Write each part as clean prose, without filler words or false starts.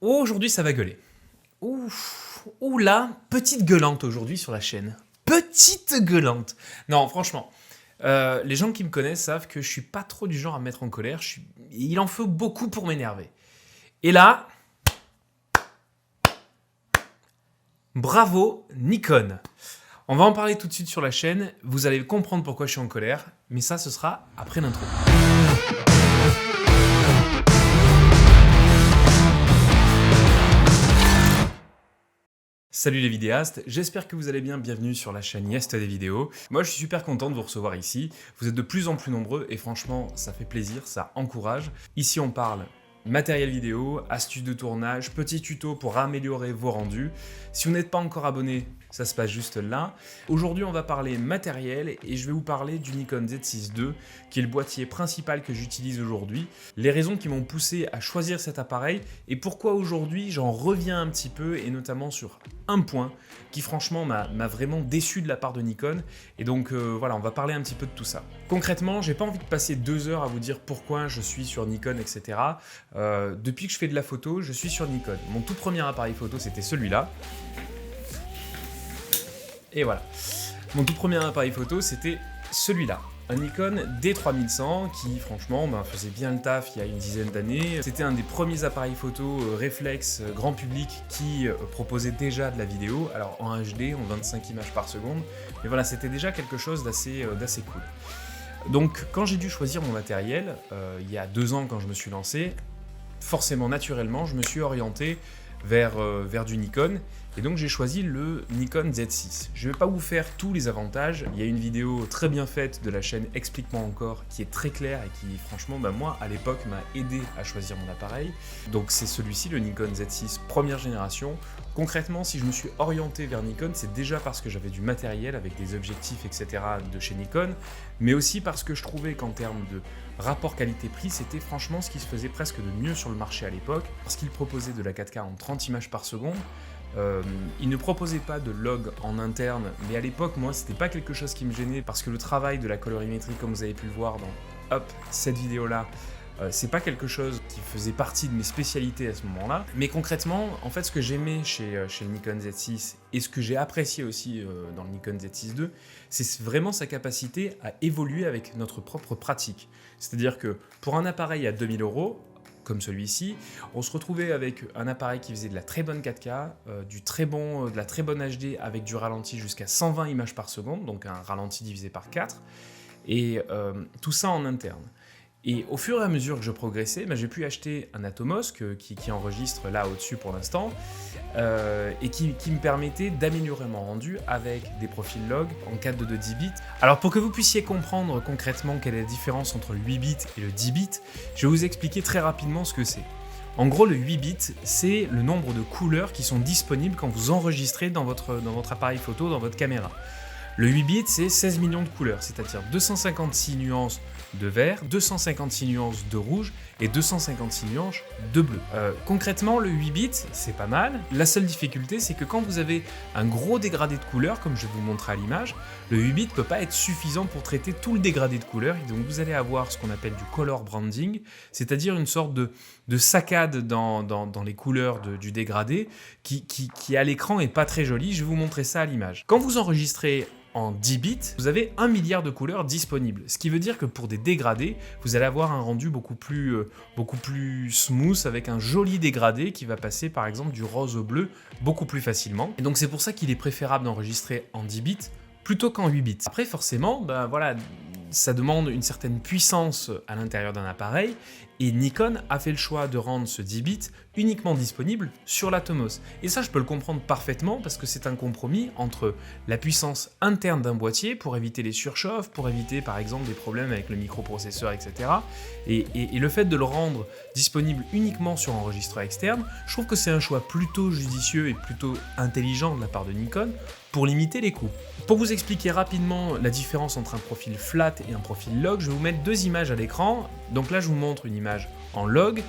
Aujourd'hui, ça va gueuler. Oula, petite gueulante aujourd'hui sur la chaîne. Petite gueulante. Non, franchement, les gens qui me connaissent savent que je suis pas trop du genre à me mettre en colère. Il en faut beaucoup pour m'énerver. Et là, bravo Nikon. On va en parler tout de suite sur la chaîne. Vous allez comprendre pourquoi je suis en colère. Mais ça, ce sera après l'intro. Salut les vidéastes, j'espère que vous allez bien, bienvenue sur la chaîne Yesterday Vidéo. Moi je suis super content de vous recevoir ici, vous êtes de plus en plus nombreux et franchement ça fait plaisir, ça encourage. Ici on parle matériel vidéo, astuces de tournage, petits tutos pour améliorer vos rendus. Si vous n'êtes pas encore abonné, ça se passe juste là. Aujourd'hui on va parler matériel et je vais vous parler du Nikon Z6 II qui est le boîtier principal que j'utilise aujourd'hui. Les raisons qui m'ont poussé à choisir cet appareil et pourquoi aujourd'hui j'en reviens un petit peu et notamment sur un point qui franchement m'a vraiment déçu de la part de Nikon et donc voilà, on va parler un petit peu de tout ça. Concrètement, j'ai pas envie de passer 2 heures à vous dire pourquoi je suis sur Nikon, etc. Depuis que je fais de la photo, je suis sur Nikon. Mon tout premier appareil photo, c'était celui-là. Et voilà. Mon tout premier appareil photo, c'était celui-là. Un Nikon D3100 qui, franchement, faisait bien le taf il y a une dizaine d'années. C'était un des premiers appareils photo réflexe grand public qui proposait déjà de la vidéo. Alors en HD, en 25 images par seconde. Mais voilà, c'était déjà quelque chose d'assez cool. Donc quand j'ai dû choisir mon matériel, il y a 2 ans quand je me suis lancé, forcément, naturellement, je me suis orienté vers du Nikon. Et donc j'ai choisi le Nikon Z6. Je ne vais pas vous faire tous les avantages, il y a une vidéo très bien faite de la chaîne Explique-moi encore qui est très claire et qui franchement moi à l'époque m'a aidé à choisir mon appareil. Donc c'est celui-ci, le Nikon Z6 première génération. Concrètement, si je me suis orienté vers Nikon, c'est déjà parce que j'avais du matériel avec des objectifs, etc. de chez Nikon, mais aussi parce que je trouvais qu'en termes de rapport qualité-prix, c'était franchement ce qui se faisait presque de mieux sur le marché à l'époque, parce qu'il proposait de la 4K en 30 images par seconde. Il ne proposait pas de log en interne, mais à l'époque, moi, c'était pas quelque chose qui me gênait, parce que le travail de la colorimétrie, comme vous avez pu le voir dans cette vidéo-là, c'est pas quelque chose qui faisait partie de mes spécialités à ce moment-là. Mais concrètement, en fait, ce que j'aimais chez le Nikon Z6 et ce que j'ai apprécié aussi dans le Nikon Z6 II, c'est vraiment sa capacité à évoluer avec notre propre pratique. C'est-à-dire que pour un appareil à 2000 €, comme celui-ci, on se retrouvait avec un appareil qui faisait de la très bonne 4K, de la très bonne HD avec du ralenti jusqu'à 120 images par seconde, donc un ralenti divisé par 4, et tout ça en interne. Et au fur et à mesure que je progressais, j'ai pu acheter un Atomos qui enregistre là au-dessus pour l'instant et qui me permettait d'améliorer mon rendu avec des profils log en 4 de 10 bits. Alors pour que vous puissiez comprendre concrètement quelle est la différence entre le 8 bits et le 10 bits, je vais vous expliquer très rapidement ce que c'est. En gros, le 8 bits, c'est le nombre de couleurs qui sont disponibles quand vous enregistrez dans votre appareil photo, dans votre caméra. Le 8 bits, c'est 16 millions de couleurs, c'est-à-dire 256 nuances de vert, 256 nuances de rouge et 256 nuances de bleu. Concrètement, le 8 bits, c'est pas mal. La seule difficulté, c'est que quand vous avez un gros dégradé de couleurs, comme je vais vous montrer à l'image, le 8 bits ne peut pas être suffisant pour traiter tout le dégradé de couleurs. Et donc vous allez avoir ce qu'on appelle du color branding, c'est-à-dire une sorte de saccade dans les couleurs du dégradé qui à l'écran est pas très joli. Je vais vous montrer ça à l'image. Quand vous enregistrez en 10 bits, vous avez 1 milliard de couleurs disponibles. Ce qui veut dire que pour des dégradés, vous allez avoir un rendu beaucoup plus smooth avec un joli dégradé qui va passer par exemple du rose au bleu beaucoup plus facilement. Et donc c'est pour ça qu'il est préférable d'enregistrer en 10 bits plutôt qu'en 8 bits. Après forcément, voilà, ça demande une certaine puissance à l'intérieur d'un appareil et Nikon a fait le choix de rendre ce 10 bits uniquement disponible sur l'Atomos. Et ça, je peux le comprendre parfaitement parce que c'est un compromis entre la puissance interne d'un boîtier pour éviter les surchauffes, pour éviter par exemple des problèmes avec le microprocesseur, etc. Et le fait de le rendre disponible uniquement sur enregistreur externe, je trouve que c'est un choix plutôt judicieux et plutôt intelligent de la part de Nikon pour limiter les coûts. Pour vous expliquer rapidement la différence entre un profil flat et un profil log, je vais vous mettre 2 images à l'écran. Donc là, je vous montre une image en log.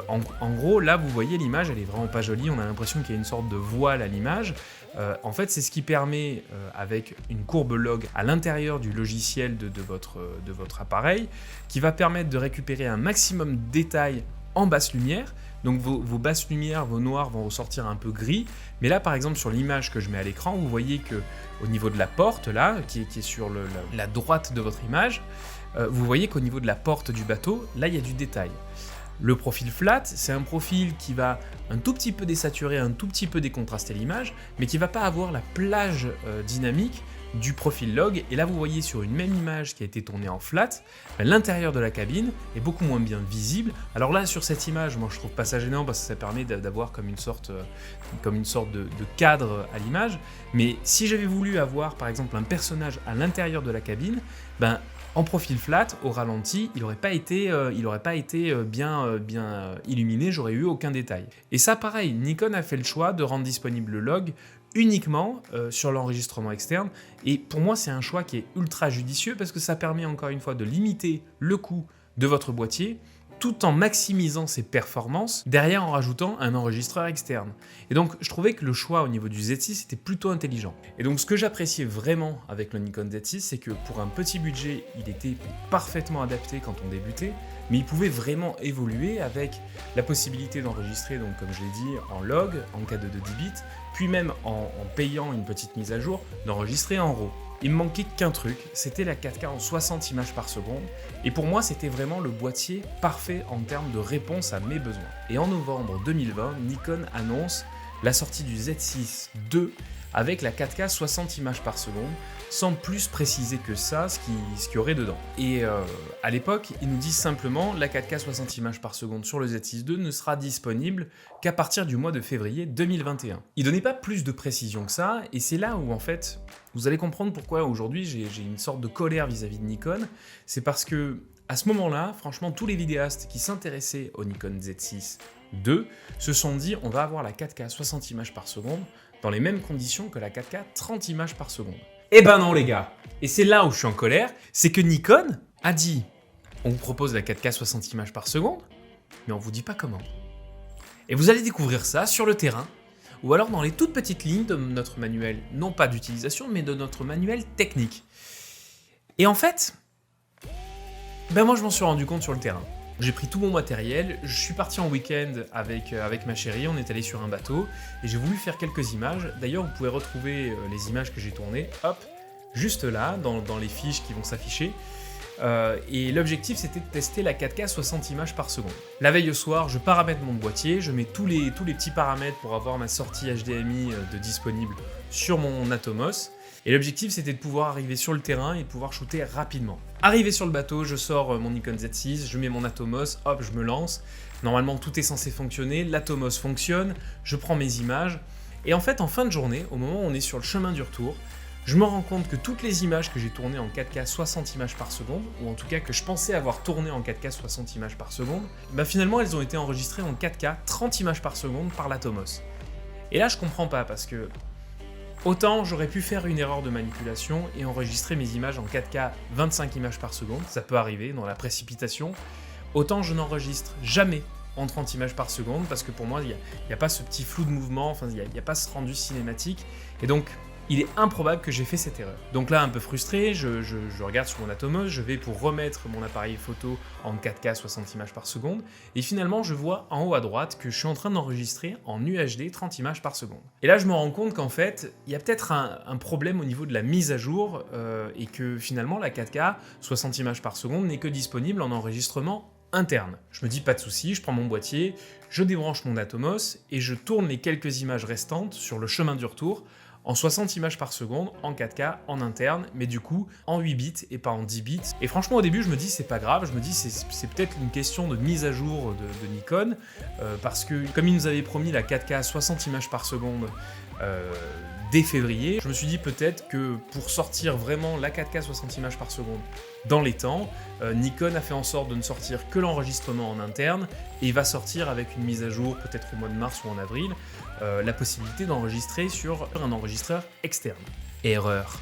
En gros, là, vous voyez l'image, elle est vraiment pas jolie. On a l'impression qu'il y a une sorte de voile à l'image. En fait, c'est ce qui permet, avec une courbe log à l'intérieur du logiciel de votre appareil, qui va permettre de récupérer un maximum de détails en basse lumière, donc vos basses lumières, vos noirs vont ressortir un peu gris. Mais là, par exemple, sur l'image que je mets à l'écran, vous voyez que au niveau de la porte, là, qui est sur la droite de votre image, vous voyez qu'au niveau de la porte du bateau, là, il y a du détail. Le profil flat, c'est un profil qui va un tout petit peu désaturer, un tout petit peu décontraster l'image, mais qui va pas avoir la plage dynamique du profil log. Et là, vous voyez sur une même image qui a été tournée en flat, l'intérieur de la cabine est beaucoup moins bien visible. Alors là, sur cette image, moi je trouve pas ça gênant parce que ça permet d'avoir comme une sorte de cadre à l'image. Mais si j'avais voulu avoir par exemple un personnage à l'intérieur de la cabine, ben en profil flat, au ralenti, il n'aurait pas été bien illuminé, j'aurais eu aucun détail. Et ça, pareil, Nikon a fait le choix de rendre disponible le log uniquement sur l'enregistrement externe. Et pour moi, c'est un choix qui est ultra judicieux parce que ça permet encore une fois de limiter le coût de votre boîtier tout en maximisant ses performances, derrière en rajoutant un enregistreur externe. Et donc, je trouvais que le choix au niveau du Z6 était plutôt intelligent. Et donc, ce que j'appréciais vraiment avec le Nikon Z6, c'est que pour un petit budget, il était parfaitement adapté quand on débutait, mais il pouvait vraiment évoluer avec la possibilité d'enregistrer, donc comme je l'ai dit, en log, en cas de 10 bits, puis même en payant une petite mise à jour, d'enregistrer en RAW. Il me manquait qu'un truc, c'était la 4K en 60 images par seconde, et pour moi c'était vraiment le boîtier parfait en termes de réponse à mes besoins. Et en novembre 2020, Nikon annonce la sortie du Z6 II avec la 4K 60 images par seconde, sans plus préciser que ça ce qu'il y aurait dedans. Et à l'époque, ils nous disent simplement la 4K 60 images par seconde sur le Z6 II ne sera disponible qu'à partir du mois de février 2021. Ils donnaient pas plus de précision que ça, et c'est là où en fait, vous allez comprendre pourquoi aujourd'hui j'ai une sorte de colère vis-à-vis de Nikon. C'est parce que à ce moment-là, franchement, tous les vidéastes qui s'intéressaient au Nikon Z6 II se sont dit on va avoir la 4K 60 images par seconde dans les mêmes conditions que la 4K 30 images par seconde. Eh ben non les gars. Et c'est là où je suis en colère, c'est que Nikon a dit on vous propose la 4K 60 images par seconde, mais on vous dit pas comment. Et vous allez découvrir ça sur le terrain, ou alors dans les toutes petites lignes de notre manuel, non pas d'utilisation, mais de notre manuel technique. Et en fait, ben moi je m'en suis rendu compte sur le terrain. J'ai pris tout mon matériel, je suis parti en week-end avec ma chérie, on est allé sur un bateau, et j'ai voulu faire quelques images. D'ailleurs, vous pouvez retrouver les images que j'ai tournées, hop, juste là, dans les fiches qui vont s'afficher. Et l'objectif, c'était de tester la 4K 60 images par seconde. La veille au soir, je paramètre mon boîtier, je mets tous les petits paramètres pour avoir ma sortie HDMI de disponible sur mon Atomos. Et l'objectif, c'était de pouvoir arriver sur le terrain et de pouvoir shooter rapidement. Arrivé sur le bateau, je sors mon Nikon Z6, je mets mon Atomos, hop, je me lance. Normalement, tout est censé fonctionner, l'Atomos fonctionne, je prends mes images. Et en fait, en fin de journée, au moment où on est sur le chemin du retour, je me rends compte que toutes les images que j'ai tournées en 4K 60 images par seconde, ou en tout cas que je pensais avoir tourné en 4K 60 images par seconde, bah finalement, elles ont été enregistrées en 4K 30 images par seconde par l'Atomos. Et là, je comprends pas parce que autant j'aurais pu faire une erreur de manipulation et enregistrer mes images en 4K 25 images par seconde, ça peut arriver dans la précipitation, autant je n'enregistre jamais en 30 images par seconde parce que pour moi, il n'y a pas ce petit flou de mouvement, enfin, il n'y a pas ce rendu cinématique, et donc il est improbable que j'ai fait cette erreur. Donc là, un peu frustré, je regarde sur mon Atomos, je vais pour remettre mon appareil photo en 4K 60 images par seconde, et finalement je vois en haut à droite que je suis en train d'enregistrer en UHD 30 images par seconde. Et là je me rends compte qu'en fait, il y a peut-être un problème au niveau de la mise à jour, et que finalement la 4K 60 images par seconde n'est que disponible en enregistrement interne. Je me dis pas de souci, je prends mon boîtier, je débranche mon Atomos, et je tourne les quelques images restantes sur le chemin du retour, en 60 images par seconde, en 4K, en interne, mais du coup en 8 bits et pas en 10 bits. Et franchement au début je me dis c'est pas grave, je me dis c'est peut-être une question de mise à jour de Nikon, parce que comme ils nous avaient promis la 4K 60 images par seconde dès février, je me suis dit peut-être que pour sortir vraiment la 4K 60 images par seconde dans les temps, Nikon a fait en sorte de ne sortir que l'enregistrement en interne et va sortir avec une mise à jour peut-être au mois de mars ou en avril, la possibilité d'enregistrer sur un enregistreur externe. Erreur.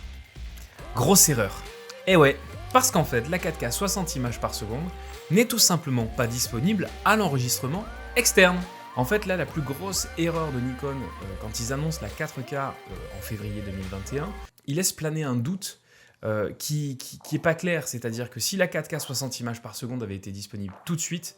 Grosse erreur. Et ouais, parce qu'en fait la 4K 60 images par seconde n'est tout simplement pas disponible à l'enregistrement externe. En fait, là, la plus grosse erreur de Nikon, quand ils annoncent la 4K en février 2021, ils laissent planer un doute qui est pas clair. C'est-à-dire que si la 4K 60 images par seconde avait été disponible tout de suite,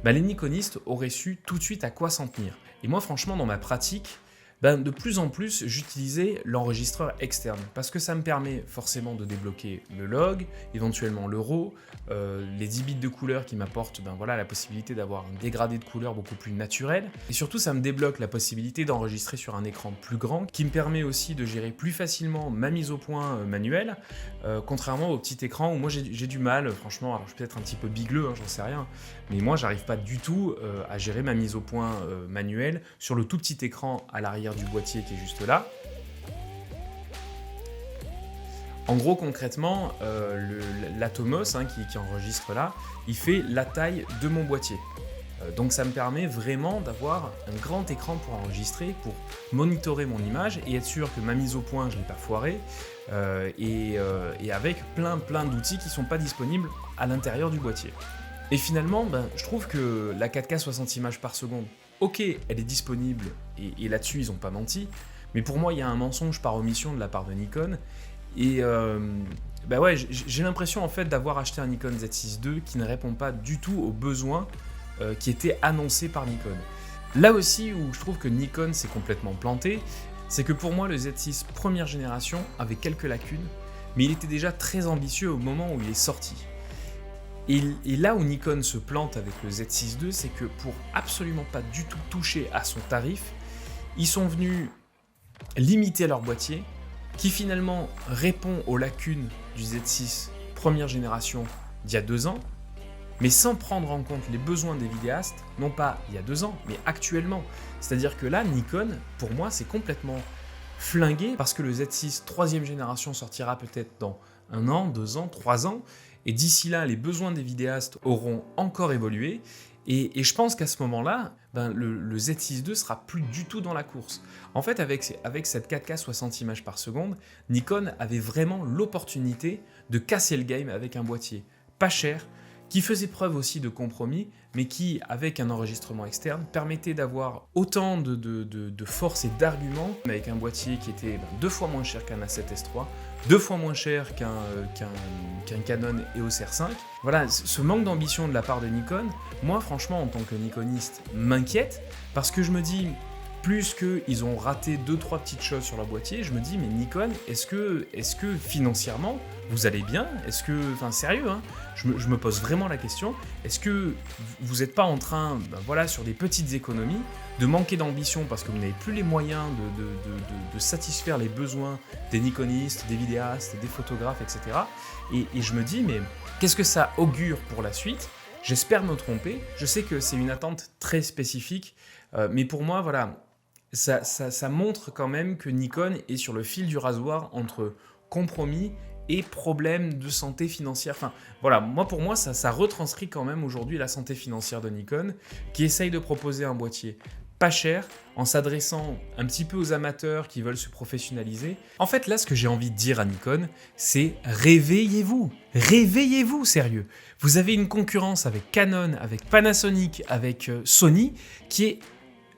les Nikonistes auraient su tout de suite à quoi s'en tenir. Et moi franchement dans ma pratique, de plus en plus, j'utilisais l'enregistreur externe parce que ça me permet forcément de débloquer le log, éventuellement le RAW, les 10 bits de couleur qui m'apportent la possibilité d'avoir un dégradé de couleur beaucoup plus naturel. Et surtout, ça me débloque la possibilité d'enregistrer sur un écran plus grand qui me permet aussi de gérer plus facilement ma mise au point manuelle, contrairement au petit écran où moi j'ai du mal, franchement, alors je suis peut-être un petit peu bigleux, j'en sais rien, mais moi j'arrive pas du tout à gérer ma mise au point manuelle sur le tout petit écran à l'arrière du boîtier qui est juste là. En gros, concrètement, l'Atomos qui enregistre là, il fait la taille de mon boîtier. Donc ça me permet vraiment d'avoir un grand écran pour enregistrer, pour monitorer mon image et être sûr que ma mise au point, je ne l'ai pas foirée, et avec plein d'outils qui ne sont pas disponibles à l'intérieur du boîtier. Et finalement, je trouve que la 4K 60 images par seconde, ok, elle est disponible, et là-dessus, ils n'ont pas menti, mais pour moi, il y a un mensonge par omission de la part de Nikon, et j'ai l'impression en fait d'avoir acheté un Nikon Z6 II qui ne répond pas du tout aux besoins qui étaient annoncés par Nikon. Là aussi où je trouve que Nikon s'est complètement planté, c'est que pour moi, le Z6 première génération avait quelques lacunes, mais il était déjà très ambitieux au moment où il est sorti. Et là où Nikon se plante avec le Z6 II, c'est que pour absolument pas du tout toucher à son tarif, ils sont venus limiter leur boîtier, qui finalement répond aux lacunes du Z6 première génération d'il y a 2 ans, mais sans prendre en compte les besoins des vidéastes, non pas il y a 2 ans, mais actuellement. C'est-à-dire que là, Nikon, pour moi, c'est complètement flingué, parce que le Z6 troisième génération sortira peut-être dans 1 an, 2 ans, 3 ans, et d'ici là, les besoins des vidéastes auront encore évolué, et je pense qu'à ce moment-là, le Z6 II sera plus du tout dans la course. En fait, avec cette 4K 60 images par seconde, Nikon avait vraiment l'opportunité de casser le game avec un boîtier pas cher, qui faisait preuve aussi de compromis, mais qui, avec un enregistrement externe, permettait d'avoir autant de force et d'arguments, avec un boîtier qui était 2 fois moins cher qu'un A7S III, 2 fois moins cher qu'un Canon EOS R5. Voilà, ce manque d'ambition de la part de Nikon, moi franchement en tant que Nikoniste, m'inquiète, parce que je me dis, plus qu'ils ont raté 2-3 petites choses sur leur boîtier, je me dis, mais Nikon, est-ce que financièrement, vous allez bien? Est-ce que, sérieux, je me pose vraiment la question, est-ce que vous n'êtes pas en train, sur des petites économies, de manquer d'ambition parce que vous n'avez plus les moyens de satisfaire les besoins des Nikonistes, des vidéastes, des photographes, etc. Et je me dis, mais qu'est-ce que ça augure pour la suite? J'espère me tromper, je sais que c'est une attente très spécifique, mais pour moi, ça montre quand même que Nikon est sur le fil du rasoir entre compromis et problèmes de santé financière. Pour moi, ça retranscrit quand même aujourd'hui la santé financière de Nikon, qui essaye de proposer un boîtier pas cher, en s'adressant un petit peu aux amateurs qui veulent se professionnaliser. En fait, là, ce que j'ai envie de dire à Nikon, c'est réveillez-vous. Réveillez-vous, sérieux. Vous avez une concurrence avec Canon, avec Panasonic, avec Sony, qui est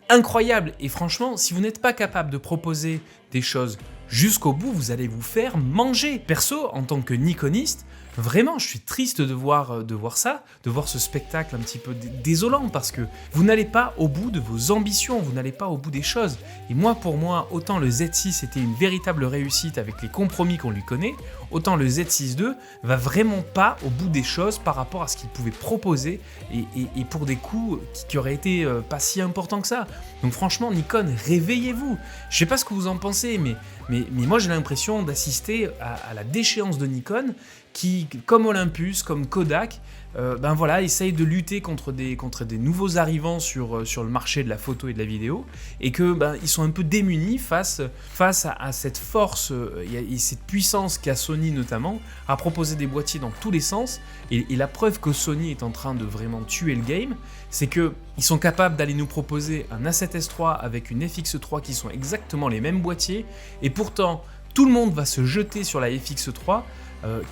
incroyable. Et franchement, si vous n'êtes pas capable de proposer des choses jusqu'au bout, vous allez vous faire manger. Perso, en tant que Nikoniste, vraiment, je suis triste de voir ça, de voir ce spectacle un petit peu désolant, parce que vous n'allez pas au bout de vos ambitions, vous n'allez pas au bout des choses. Et moi, pour moi, autant le Z6 était une véritable réussite avec les compromis qu'on lui connaît, autant le Z6 II va vraiment pas au bout des choses par rapport à ce qu'il pouvait proposer, et pour des coûts qui auraient été pas si importants que ça. Donc franchement, Nikon, réveillez-vous. Je sais pas ce que vous en pensez, mais moi j'ai l'impression d'assister à la déchéance de Nikon, qui, comme Olympus, comme Kodak, essaye de lutter contre des nouveaux arrivants sur le marché de la photo et de la vidéo, et que ils sont un peu démunis face à cette force et cette puissance qu'a Sony notamment à proposer des boîtiers dans tous les sens. Et la preuve que Sony est en train de vraiment tuer le game, c'est qu'ils sont capables d'aller nous proposer un A7S III avec une FX3 qui sont exactement les mêmes boîtiers, et pourtant tout le monde va se jeter sur la FX3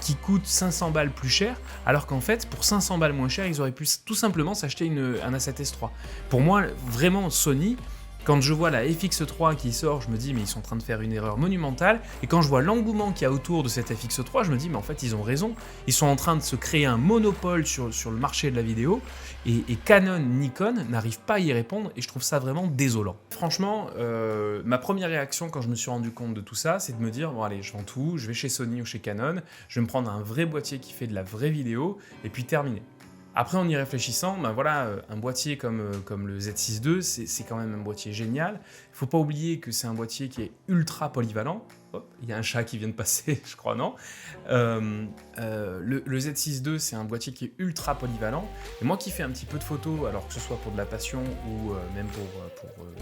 qui coûte 500 balles plus cher, alors qu'en fait, pour 500 balles moins cher, ils auraient pu tout simplement s'acheter un A7S III. Pour moi, vraiment, Sony, Quand je vois la FX3 qui sort, je me dis mais ils sont en train de faire une erreur monumentale. Et quand je vois l'engouement qu'il y a autour de cette FX3, je me dis mais en fait ils ont raison. Ils sont en train de se créer un monopole sur le marché de la vidéo. Et Canon, Nikon n'arrivent pas à y répondre et je trouve ça vraiment désolant. Franchement, ma première réaction quand je me suis rendu compte de tout ça, c'est de me dire bon allez, je vends tout, je vais chez Sony ou chez Canon, je vais me prendre un vrai boîtier qui fait de la vraie vidéo et puis terminer. Après, en y réfléchissant, ben voilà, un boîtier comme le Z6 II, c'est quand même un boîtier génial. Il ne faut pas oublier que c'est un boîtier qui est ultra polyvalent. Oh, il y a un chat qui vient de passer, je crois, non le Z6 II, c'est un boîtier qui est ultra polyvalent. Et moi qui fais un petit peu de photos, alors que ce soit pour de la passion ou même pour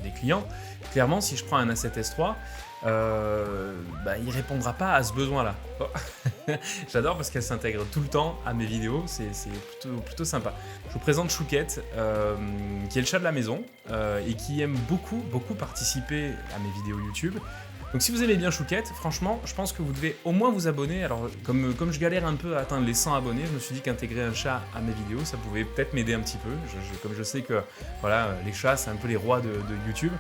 des clients, clairement, si je prends un A7S III, bah, il répondra pas à ce besoin-là. Oh. J'adore parce qu'elle s'intègre tout le temps à mes vidéos, c'est plutôt sympa. Je vous présente Chouquette, qui est le chat de la maison et qui aime beaucoup participer à mes vidéos YouTube. Donc si vous aimez bien Chouquette, franchement, je pense que vous devez au moins vous abonner. Alors comme je galère un peu à atteindre les 100 abonnés, je me suis dit qu'intégrer un chat à mes vidéos, ça pouvait peut-être m'aider un petit peu. Comme je sais que voilà, les chats, c'est un peu les rois de YouTube.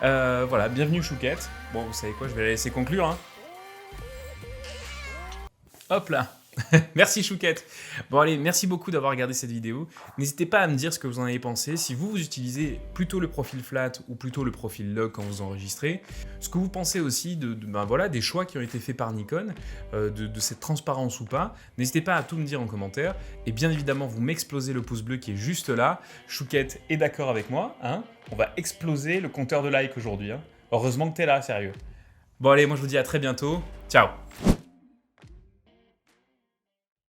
Voilà, bienvenue Chouquette. Bon, vous savez quoi, je vais la laisser conclure. Hein. Hop là. Merci Chouquette. Bon allez, merci beaucoup d'avoir regardé cette vidéo. N'hésitez pas à me dire ce que vous en avez pensé, si vous utilisez plutôt le profil flat ou plutôt le profil log quand vous enregistrez. Ce que vous pensez aussi ben voilà, des choix qui ont été faits par Nikon, de cette transparence ou pas. N'hésitez pas à tout me dire en commentaire. Et bien évidemment, vous m'explosez le pouce bleu qui est juste là. Chouquette est d'accord avec moi. Hein, on va exploser le compteur de likes aujourd'hui. Hein. Heureusement que t'es là, sérieux. Bon allez, moi je vous dis à très bientôt. Ciao.